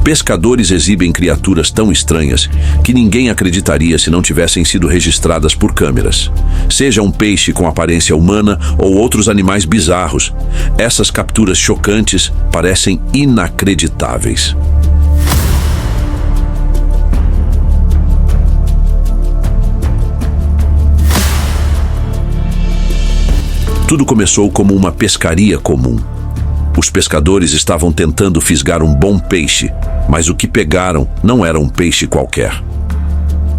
pescadores exibem criaturas tão estranhas que ninguém acreditaria se não tivessem sido registradas por câmeras. Seja um peixe com aparência humana ou outros animais bizarros, essas capturas chocantes parecem inacreditáveis. Tudo começou como uma pescaria comum. Os pescadores estavam tentando fisgar um bom peixe, mas o que pegaram não era um peixe qualquer.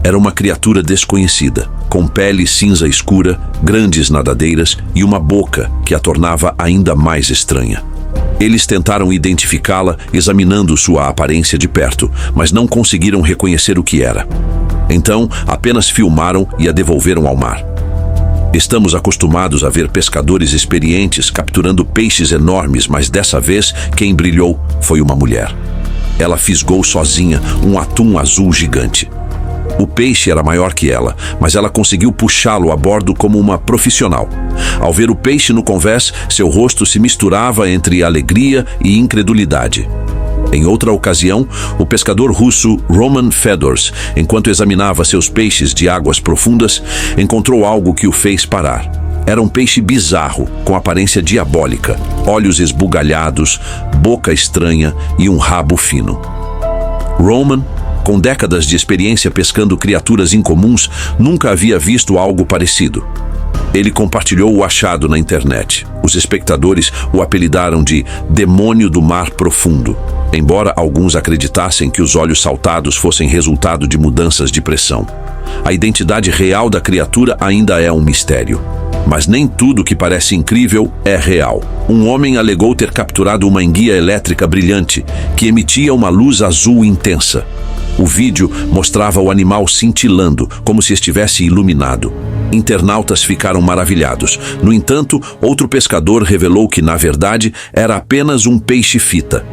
Era uma criatura desconhecida, com pele cinza escura, grandes nadadeiras e uma boca que a tornava ainda mais estranha. Eles tentaram identificá-la examinando sua aparência de perto, mas não conseguiram reconhecer o que era. Então, apenas filmaram e a devolveram ao mar. Estamos acostumados a ver pescadores experientes capturando peixes enormes, mas dessa vez quem brilhou foi uma mulher. Ela fisgou sozinha um atum azul gigante. O peixe era maior que ela, mas ela conseguiu puxá-lo a bordo como uma profissional. Ao ver o peixe no convés, seu rosto se misturava entre alegria e incredulidade. Em outra ocasião, o pescador russo Roman Fedors, enquanto examinava seus peixes de águas profundas, encontrou algo que o fez parar. Era um peixe bizarro, com aparência diabólica, olhos esbugalhados, boca estranha e um rabo fino. Roman, com décadas de experiência pescando criaturas incomuns, nunca havia visto algo parecido. Ele compartilhou o achado na internet. Os espectadores o apelidaram de Demônio do Mar Profundo, embora alguns acreditassem que os olhos saltados fossem resultado de mudanças de pressão. A identidade real da criatura ainda é um mistério. Mas nem tudo que parece incrível é real. Um homem alegou ter capturado uma enguia elétrica brilhante que emitia uma luz azul intensa. O vídeo mostrava o animal cintilando, como se estivesse iluminado. Internautas ficaram maravilhados. No entanto, outro pescador revelou que, na verdade, era apenas um peixe-fita.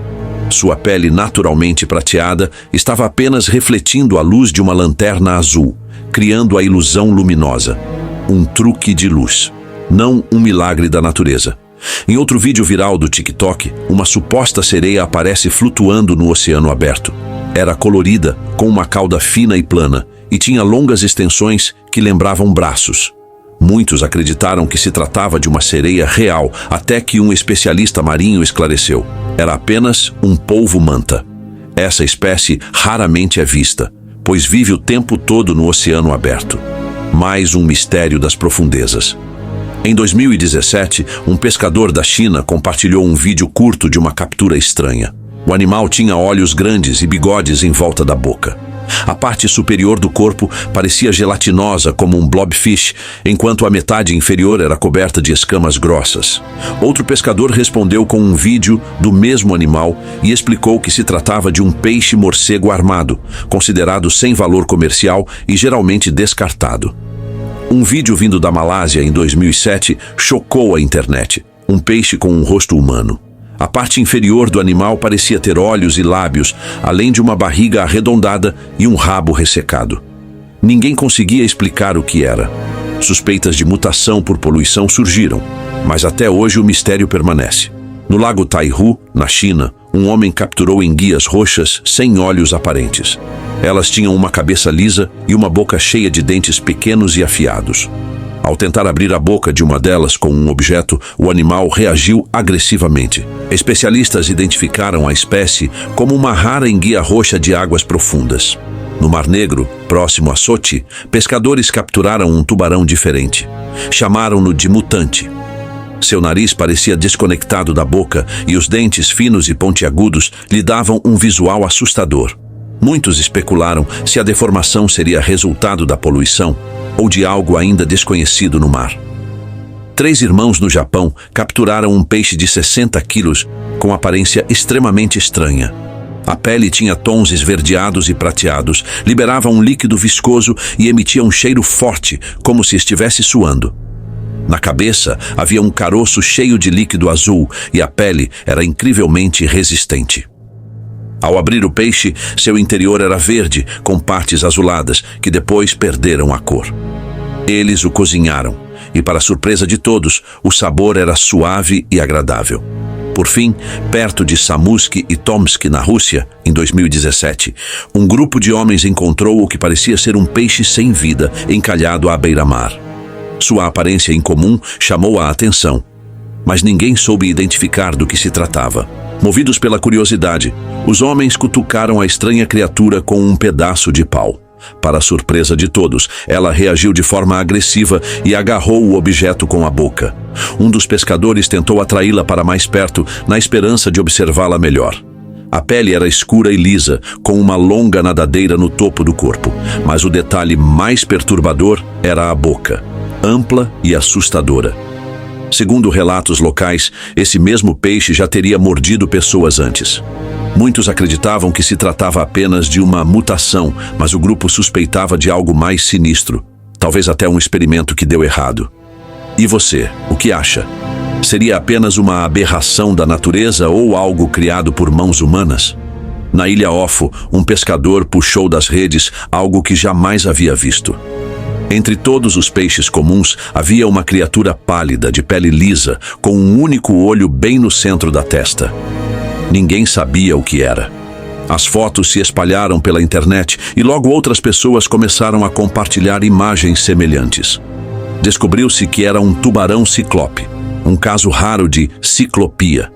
Sua pele naturalmente prateada estava apenas refletindo a luz de uma lanterna azul, criando a ilusão luminosa. Um truque de luz, não um milagre da natureza. Em outro vídeo viral do TikTok, uma suposta sereia aparece flutuando no oceano aberto. Era colorida, com uma cauda fina e plana, e tinha longas extensões que lembravam braços. Muitos acreditaram que se tratava de uma sereia real, até que um especialista marinho esclareceu. Era apenas um polvo-manta. Essa espécie raramente é vista, pois vive o tempo todo no oceano aberto. Mais um mistério das profundezas. Em 2017, um pescador da China compartilhou um vídeo curto de uma captura estranha. O animal tinha olhos grandes e bigodes em volta da boca. A parte superior do corpo parecia gelatinosa como um blobfish, enquanto a metade inferior era coberta de escamas grossas. Outro pescador respondeu com um vídeo do mesmo animal e explicou que se tratava de um peixe-morcego armado, considerado sem valor comercial e geralmente descartado. Um vídeo vindo da Malásia em 2007 chocou a internet. Um peixe com um rosto humano. A parte inferior do animal parecia ter olhos e lábios, além de uma barriga arredondada e um rabo ressecado. Ninguém conseguia explicar o que era. Suspeitas de mutação por poluição surgiram, mas até hoje o mistério permanece. No lago Taihu, na China, um homem capturou enguias roxas sem olhos aparentes. Elas tinham uma cabeça lisa e uma boca cheia de dentes pequenos e afiados. Ao tentar abrir a boca de uma delas com um objeto, o animal reagiu agressivamente. Especialistas identificaram a espécie como uma rara enguia roxa de águas profundas. No Mar Negro, próximo a Sochi, pescadores capturaram um tubarão diferente. Chamaram-no de mutante. Seu nariz parecia desconectado da boca e os dentes finos e pontiagudos lhe davam um visual assustador. Muitos especularam se a deformação seria resultado da poluição ou de algo ainda desconhecido no mar. 3 irmãos no Japão capturaram um peixe de 60 quilos com aparência extremamente estranha. A pele tinha tons esverdeados e prateados, liberava um líquido viscoso e emitia um cheiro forte, como se estivesse suando. Na cabeça havia um caroço cheio de líquido azul e a pele era incrivelmente resistente. Ao abrir o peixe, seu interior era verde, com partes azuladas, que depois perderam a cor. Eles o cozinharam, e para surpresa de todos, o sabor era suave e agradável. Por fim, perto de Samusk e Tomsk, na Rússia, em 2017, um grupo de homens encontrou o que parecia ser um peixe sem vida encalhado à beira-mar. Sua aparência incomum chamou a atenção, mas ninguém soube identificar do que se tratava. Movidos pela curiosidade, os homens cutucaram a estranha criatura com um pedaço de pau. Para a surpresa de todos, ela reagiu de forma agressiva e agarrou o objeto com a boca. Um dos pescadores tentou atraí-la para mais perto, na esperança de observá-la melhor. A pele era escura e lisa, com uma longa nadadeira no topo do corpo, mas o detalhe mais perturbador era a boca, ampla e assustadora. Segundo relatos locais, esse mesmo peixe já teria mordido pessoas antes. Muitos acreditavam que se tratava apenas de uma mutação, mas o grupo suspeitava de algo mais sinistro, talvez até um experimento que deu errado. E você, o que acha? Seria apenas uma aberração da natureza ou algo criado por mãos humanas? Na ilha Ofo, um pescador puxou das redes algo que jamais havia visto. Entre todos os peixes comuns, havia uma criatura pálida, de pele lisa, com um único olho bem no centro da testa. Ninguém sabia o que era. As fotos se espalharam pela internet e logo outras pessoas começaram a compartilhar imagens semelhantes. Descobriu-se que era um tubarão ciclope, um caso raro de ciclopia,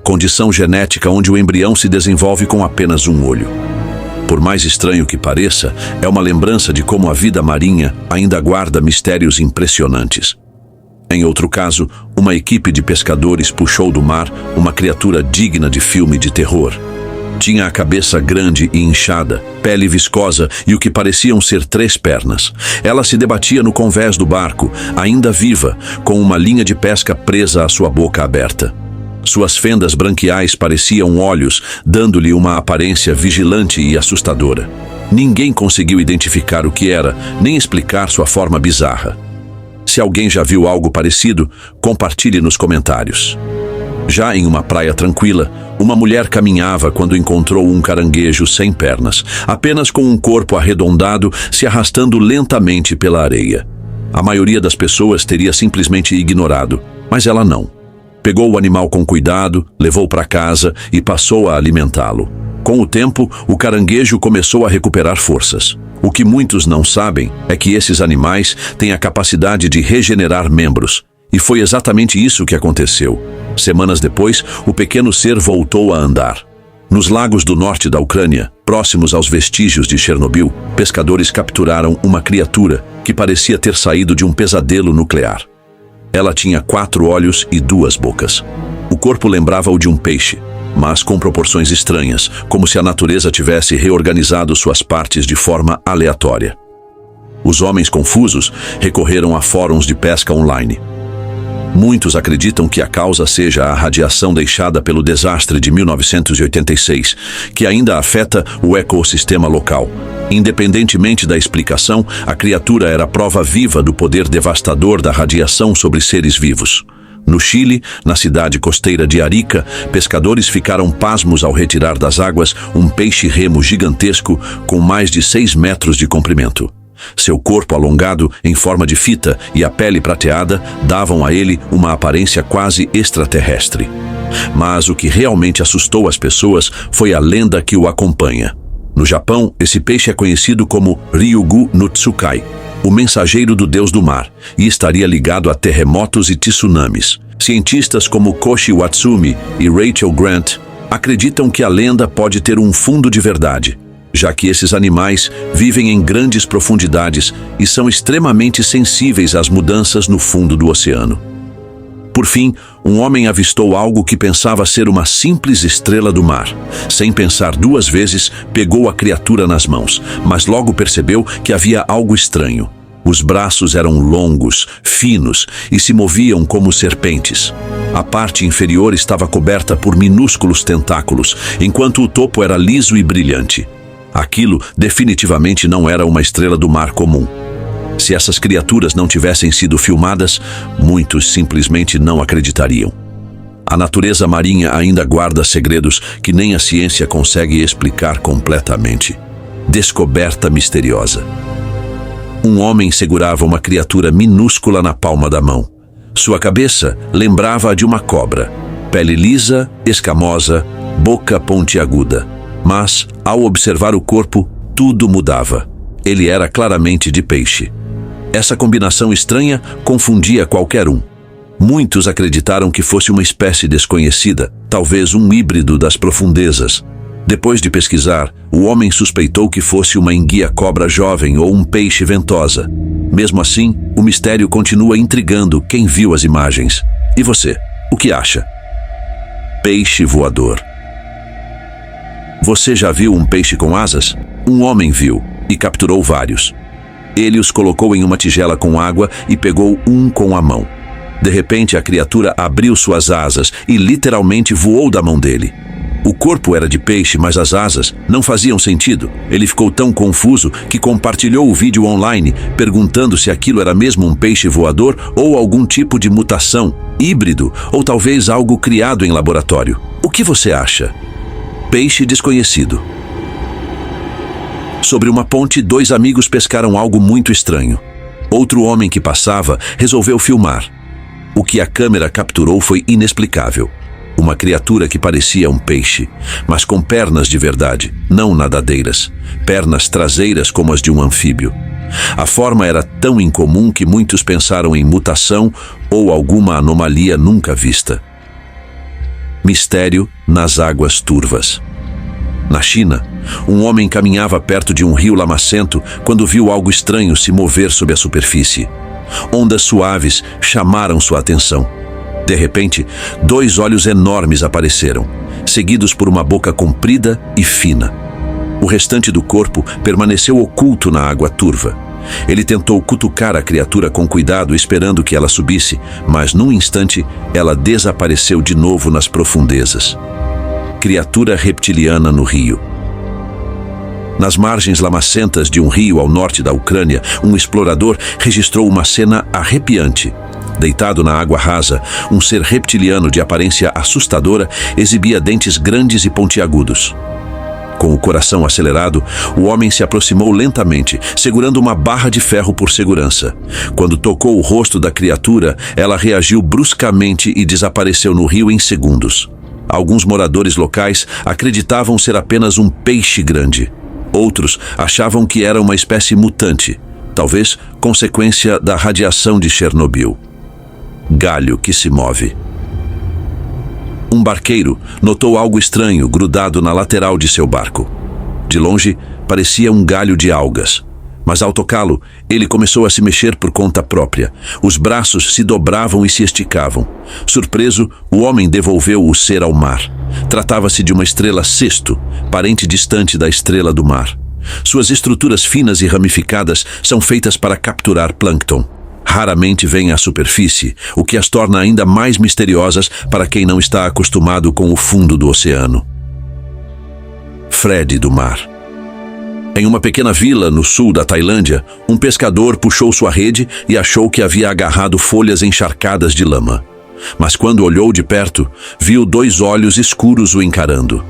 condição genética onde o embrião se desenvolve com apenas um olho. Por mais estranho que pareça, é uma lembrança de como a vida marinha ainda guarda mistérios impressionantes. Em outro caso, uma equipe de pescadores puxou do mar uma criatura digna de filme de terror. Tinha a cabeça grande e inchada, pele viscosa e o que pareciam ser 3 pernas. Ela se debatia no convés do barco, ainda viva, com uma linha de pesca presa à sua boca aberta. Suas fendas branquiais pareciam olhos, dando-lhe uma aparência vigilante e assustadora. Ninguém conseguiu identificar o que era, nem explicar sua forma bizarra. Se alguém já viu algo parecido, compartilhe nos comentários. Já em uma praia tranquila, uma mulher caminhava quando encontrou um caranguejo sem pernas, apenas com um corpo arredondado se arrastando lentamente pela areia. A maioria das pessoas teria simplesmente ignorado, mas ela não. Pegou o animal com cuidado, levou para casa e passou a alimentá-lo. Com o tempo, o caranguejo começou a recuperar forças. O que muitos não sabem é que esses animais têm a capacidade de regenerar membros. E foi exatamente isso que aconteceu. Semanas depois, o pequeno ser voltou a andar. Nos lagos do norte da Ucrânia, próximos aos vestígios de Chernobyl, pescadores capturaram uma criatura que parecia ter saído de um pesadelo nuclear. Ela tinha 4 olhos e 2 bocas. O corpo lembrava o de um peixe, mas com proporções estranhas, como se a natureza tivesse reorganizado suas partes de forma aleatória. Os homens confusos recorreram a fóruns de pesca online. Muitos acreditam que a causa seja a radiação deixada pelo desastre de 1986, que ainda afeta o ecossistema local. Independentemente da explicação, a criatura era prova viva do poder devastador da radiação sobre seres vivos. No Chile, na cidade costeira de Arica, pescadores ficaram pasmos ao retirar das águas um peixe-remo gigantesco com mais de 6 metros de comprimento. Seu corpo alongado em forma de fita e a pele prateada davam a ele uma aparência quase extraterrestre. Mas o que realmente assustou as pessoas foi a lenda que o acompanha. No Japão, esse peixe é conhecido como Ryugu no Tsukai, o mensageiro do deus do mar, e estaria ligado a terremotos e tsunamis. Cientistas como Koshi Watsumi e Rachel Grant acreditam que a lenda pode ter um fundo de verdade, já que esses animais vivem em grandes profundidades e são extremamente sensíveis às mudanças no fundo do oceano. Por fim, um homem avistou algo que pensava ser uma simples estrela do mar. Sem pensar 2 vezes, pegou a criatura nas mãos, mas logo percebeu que havia algo estranho. Os braços eram longos, finos e se moviam como serpentes. A parte inferior estava coberta por minúsculos tentáculos, enquanto o topo era liso e brilhante. Aquilo definitivamente não era uma estrela do mar comum. Se essas criaturas não tivessem sido filmadas, muitos simplesmente não acreditariam. A natureza marinha ainda guarda segredos que nem a ciência consegue explicar completamente. Descoberta misteriosa. Um homem segurava uma criatura minúscula na palma da mão. Sua cabeça lembrava a de uma cobra, Pele lisa, escamosa, boca pontiaguda. Mas, ao observar o corpo, tudo mudava. Ele era claramente de peixe. Essa combinação estranha confundia qualquer um. Muitos acreditaram que fosse uma espécie desconhecida, talvez um híbrido das profundezas. Depois de pesquisar, o homem suspeitou que fosse uma enguia-cobra jovem ou um peixe ventosa. Mesmo assim, o mistério continua intrigando quem viu as imagens. E você, o que acha? Peixe voador. Você já viu um peixe com asas? Um homem viu e capturou vários. Ele os colocou em uma tigela com água e pegou um com a mão. De repente, a criatura abriu suas asas e literalmente voou da mão dele. O corpo era de peixe, mas as asas não faziam sentido. Ele ficou tão confuso que compartilhou o vídeo online, perguntando se aquilo era mesmo um peixe voador ou algum tipo de mutação, híbrido ou talvez algo criado em laboratório. O que você acha? Peixe desconhecido. Sobre uma ponte, dois amigos pescaram algo muito estranho. Outro homem que passava resolveu filmar. O que a câmera capturou foi inexplicável. Uma criatura que parecia um peixe, mas com pernas de verdade, não nadadeiras. Pernas traseiras como as de um anfíbio. A forma era tão incomum que muitos pensaram em mutação ou alguma anomalia nunca vista. Mistério nas águas turvas. Na China, um homem caminhava perto de um rio lamacento quando viu algo estranho se mover sob a superfície. Ondas suaves chamaram sua atenção. De repente, dois olhos enormes apareceram, seguidos por uma boca comprida e fina. O restante do corpo permaneceu oculto na água turva. Ele tentou cutucar a criatura com cuidado, esperando que ela subisse, mas num instante ela desapareceu de novo nas profundezas. Criatura reptiliana no rio. Nas margens lamacentas de um rio ao norte da Ucrânia, um explorador registrou uma cena arrepiante. Deitado na água rasa, um ser reptiliano de aparência assustadora exibia dentes grandes e pontiagudos. Com o coração acelerado, o homem se aproximou lentamente, segurando uma barra de ferro por segurança. Quando tocou o rosto da criatura, ela reagiu bruscamente e desapareceu no rio em segundos. Alguns moradores locais acreditavam ser apenas um peixe grande. Outros achavam que era uma espécie mutante, talvez consequência da radiação de Chernobyl. Galho que se move. Um barqueiro notou algo estranho grudado na lateral de seu barco. De longe, parecia um galho de algas. Mas ao tocá-lo, ele começou a se mexer por conta própria. Os braços se dobravam e se esticavam. Surpreso, o homem devolveu o ser ao mar. Tratava-se de uma estrela cesto, parente distante da estrela do mar. Suas estruturas finas e ramificadas são feitas para capturar plâncton. Raramente vêm à superfície, o que as torna ainda mais misteriosas para quem não está acostumado com o fundo do oceano. Fred do mar. Em uma pequena vila no sul da Tailândia, um pescador puxou sua rede e achou que havia agarrado folhas encharcadas de lama. Mas quando olhou de perto, viu dois olhos escuros o encarando.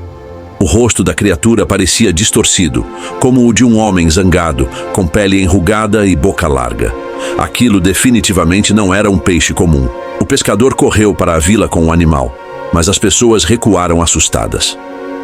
O rosto da criatura parecia distorcido, como o de um homem zangado, com pele enrugada e boca larga. Aquilo definitivamente não era um peixe comum. O pescador correu para a vila com o animal, mas as pessoas recuaram assustadas.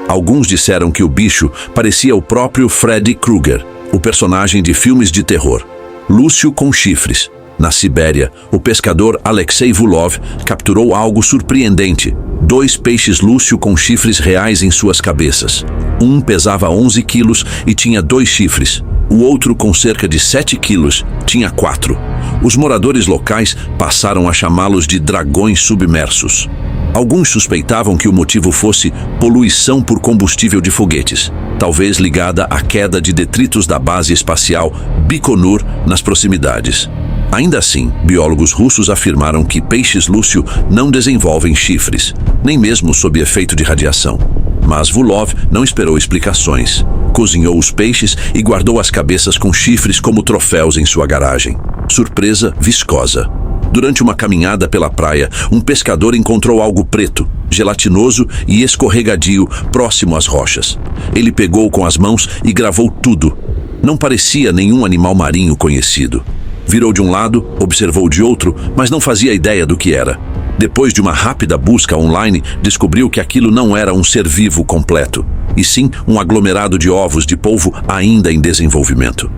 Alguns disseram que o bicho parecia o próprio Freddy Krueger, o personagem de filmes de terror. Lúcio com chifres. Na Sibéria, o pescador Alexei Vulov capturou algo surpreendente. 2 peixes Lúcio com chifres reais em suas cabeças. Um pesava 11 quilos e tinha 2 chifres. O outro, com cerca de 7 quilos, tinha 4. Os moradores locais passaram a chamá-los de dragões submersos. Alguns suspeitavam que o motivo fosse poluição por combustível de foguetes, talvez ligada à queda de detritos da base espacial Baikonur nas proximidades. Ainda assim, biólogos russos afirmaram que peixes Lúcio não desenvolvem chifres, nem mesmo sob efeito de radiação. Mas Vulov não esperou explicações. Cozinhou os peixes e guardou as cabeças com chifres como troféus em sua garagem. Surpresa viscosa. Durante uma caminhada pela praia, um pescador encontrou algo preto, gelatinoso e escorregadio próximo às rochas. Ele pegou com as mãos e gravou tudo. Não parecia nenhum animal marinho conhecido. Virou de um lado, observou de outro, mas não fazia ideia do que era. Depois de uma rápida busca online, descobriu que aquilo não era um ser vivo completo, e sim um aglomerado de ovos de polvo ainda em desenvolvimento.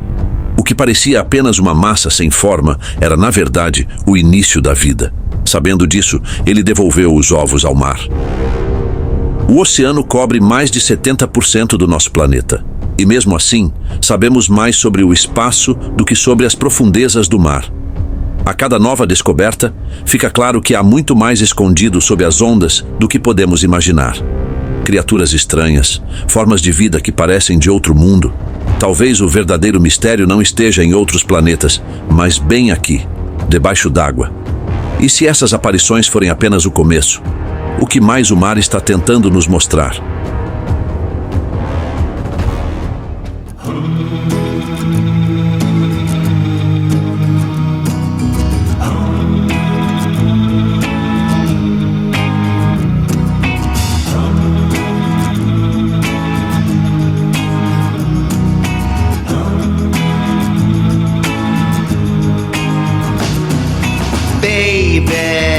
O que parecia apenas uma massa sem forma era, na verdade, o início da vida. Sabendo disso, ele devolveu os ovos ao mar. O oceano cobre mais de 70% do nosso planeta. E mesmo assim, sabemos mais sobre o espaço do que sobre as profundezas do mar. A cada nova descoberta, fica claro que há muito mais escondido sob as ondas do que podemos imaginar. Criaturas estranhas, formas de vida que parecem de outro mundo. Talvez o verdadeiro mistério não esteja em outros planetas, mas bem aqui, debaixo d'água. E se essas aparições forem apenas o começo? O que mais o mar está tentando nos mostrar? Baby